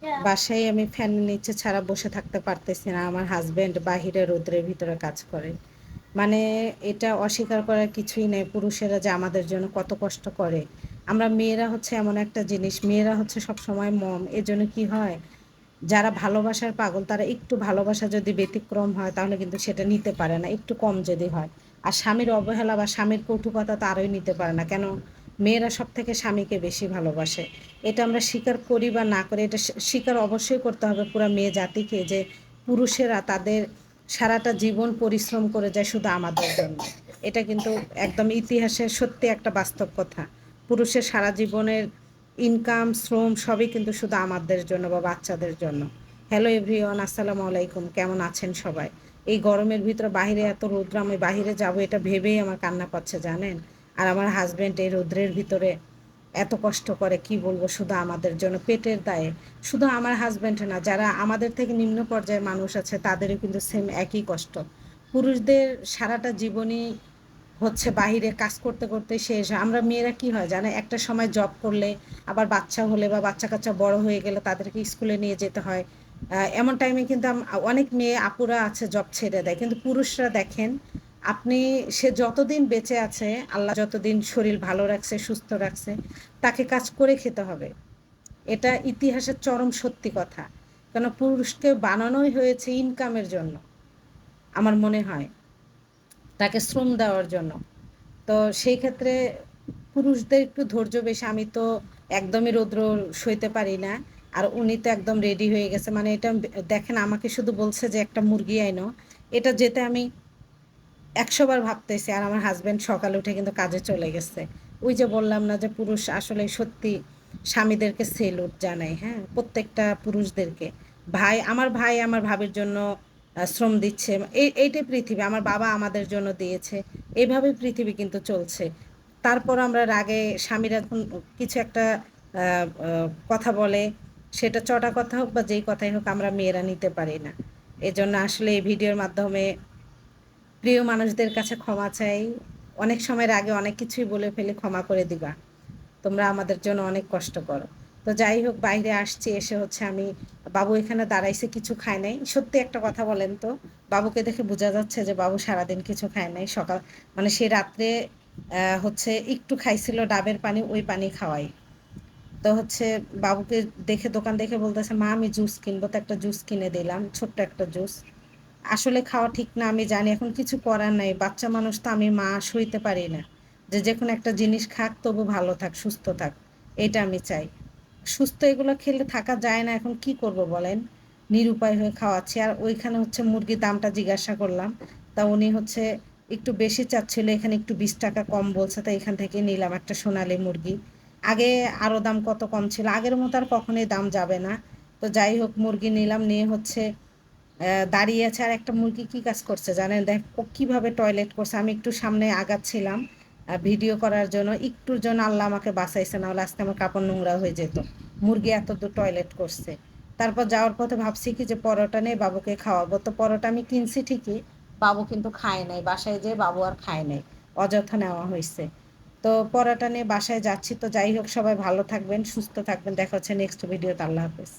বাসায় আমি ফ্যানের নিচে ছাড়া বসে থাকতে পারতেছি না। আমার হাজবেন্ড বাহিরে রোদ্রের ভিতরে কাজ করে। মানে এটা অস্বীকার করার কিছুই নেই, পুরুষেরা যে আমাদের জন্য কত কষ্ট করে। আমরা মেয়েরা হচ্ছে এমন একটা জিনিস, মেয়েরা হচ্ছে সবসময় মম। এজন্য কি হয়, যারা ভালোবাসার পাগল তারা একটু ভালোবাসা যদি ব্যতিক্রম হয় তাহলে কিন্তু সেটা নিতে পারে না, একটু কম যদি হয়। আর স্বামীর অবহেলা বা স্বামীর কটুকতা তো আরোই নিতে পারে না। কেন? মেয়েরা সব থেকে স্বামীকে বেশি ভালোবাসে। এটা আমরা স্বীকার করি বা না করি, এটা স্বীকার অবশ্যই করতে হবে পুরো মেয়ে জাতিকে, যে পুরুষেরা তাদের সারাটা জীবন পরিশ্রম করে যায় শুধু আমাদের জন্য। এটা কিন্তু একদম ইতিহাসের সত্যি একটা বাস্তব কথা। পুরুষের সারা জীবনের ইনকাম, শ্রম সবই কিন্তু শুধু আমাদের জন্য বা বাচ্চাদের জন্য। হ্যালো এভরিওয়ান, আসসালামু আলাইকুম। কেমন আছেন সবাই? এই গরমের ভিতরে বাইরে এত রৌদ্র, আমি বাইরে যাব এটা ভেবেই আমার কান্না পাচ্ছে জানেন। আর আমার হাজব্যান্ড এই রৌদ্রের ভিতরে এত কষ্ট করে, কি বলবো, শুধু আমাদের জন্য পেটের দায়ে। শুধু আমার হাজব্যান্ড না, যারা আমাদের থেকে নিম্ন পর্যায়ের মানুষ আছে তাদেরও কিন্তু সেম একই কষ্ট। পুরুষদের সারাটা জীবনই হচ্ছে বাহিরে কাজ করতে করতে শেষ হয়। আমরা মেয়েরা কি হয় জানে, একটা সময় জব করলে, আবার বাচ্চা হলে বা বাচ্চা কাচ্চা বড় হয়ে গেলে তাদেরকে স্কুলে নিয়ে যেতে হয়। এমন টাইমে কিন্তু অনেক মেয়ে আপুরা আছে জব ছেড়ে দেয়, কিন্তু পুরুষরা দেখেন, আপনি, সে যতদিন বেঁচে আছে, আল্লাহ যতদিন শরীর ভালো রাখছে, সুস্থ রাখছে, তাকে কাজ করে খেতে হবে। এটা ইতিহাসের চরম সত্যি কথা। কেন, পুরুষকে বানানোই হয়েছে ইনকামের জন্য, আমার মনে হয়, তাকে শ্রম দেওয়ার জন্য। তো সেই ক্ষেত্রে পুরুষদের একটু ধৈর্য বেশি। আমি তো একদমই রৌদ্র সইতে পারি না। আর উনি তো একদম রেডি হয়ে গেছে, মানে এটা দেখেন, আমাকে শুধু বলছে যে একটা মুরগি আইনো, এটা যেতে আমি 100 বার ভাবতেছি। আর আমার হাজব্যান্ড সকালে উঠে কিন্তু কাজে চলে গেছে। ওই যে বললাম না যে পুরুষ আসলে সত্যি স্বামীদেরকে সেলুট জানাই, হ্যাঁ, প্রত্যেকটা পুরুষদেরকে। ভাই আমার ভাবির জন্য শ্রম দিচ্ছে। এইটাই পৃথিবী। আমার বাবা আমাদের জন্য দিয়েছে। এইভাবে পৃথিবী কিন্তু চলছে। তারপর আমরা রাগে, স্বামীরা যখন কিছু একটা কথা বলে, সেটা চটা কথা হোক বা যেই কথাই হোক, আমরা মেয়েরা নিতে পারি না। এজন্য আসলে এই ভিডিওর মাধ্যমে প্রিয় মানুষদের কাছে ক্ষমা চাই। অনেক সময়ের আগে অনেক কিছুই বলে ফেলি, ক্ষমা করে দিবা। তোমরা আমাদের জন্য অনেক কষ্ট করো। তো যাই হোক, বাইরে আসছি, এসে হচ্ছে আমি, বাবু এখানে দাঁড়াইছে, কিছু খায় নাই। সত্যি একটা কথা বলেন তো, বাবুকে দেখে বোঝা যাচ্ছে যে বাবু সারাদিন কিছু খায় নাই। সকাল, মানে সে রাত্রে হচ্ছে একটু খাইছিল ডাবের পানি, ওই পানি খাওয়াই। তো হচ্ছে বাবুকে দেখে, দোকান দেখে বলতেছে, মা আমি জুস কিনবো, তো একটা জুস কিনে দিলাম, ছোট্ট একটা জুস। আসলে খাওয়া ঠিক না আমি জানি, এখন কিছু করার নাই, বাচ্চা মানুষ তো, আমি মা, সইতে পারি না যে যে কোনো একটা জিনিস খাক, তবু ভালো থাক, সুস্থ থাক। এটা আমি চাই। সুস্থ এগুলো খেলে থাকা যায় না, এখন কি করব বলেন। নিরুপায় হয়ে খাওয়াচ্ছি। আর ওইখানে হচ্ছে মুরগির দামটা জিজ্ঞাসা করলাম, তা উনি হচ্ছে একটু বেশি চাচ্ছিল, এখানে একটু 20 টাকা কম বলছে, তাই এখান থেকে নিলাম একটা সোনালী মুরগি। আগে আরও দাম কত কম ছিল, আগের মতো আর কখনোই দাম যাবে না। তো যাই হোক, মুরগি নিলাম, নিয়ে হচ্ছে দাঁড়িয়ে আছে। আর একটা মুরগি কি কাজ করছে জানেন, দেখ ও কিভাবে টয়লেট করছে। আমি একটু সামনে আগাচ্ছিলাম ভিডিও করার জন্য, একটুর জন্য আল্লাহ আমাকে বাঁচাইছে, না হলে আজকে আমার কাপড় নোংরা হয়ে যেত। মুরগি এত দূর টয়লেট করছে। তারপর যাওয়ার পথে ভাবছি কি যে পরোটা নেই, বাবুকে খাওয়াবো। তো পরোটা আমি কিনছি ঠিকই, বাবু কিন্তু খায় নাই। বাসায় যেয়ে বাবু আর খায় নাই, অযথা নেওয়া হয়েছে। তো পরোটা নিয়ে বাসায় যাচ্ছি। তো যাই হোক, সবাই ভালো থাকবেন, সুস্থ থাকবেন। দেখা হচ্ছে নেক্সট ভিডিওতে। আল্লাহ হাফেজ।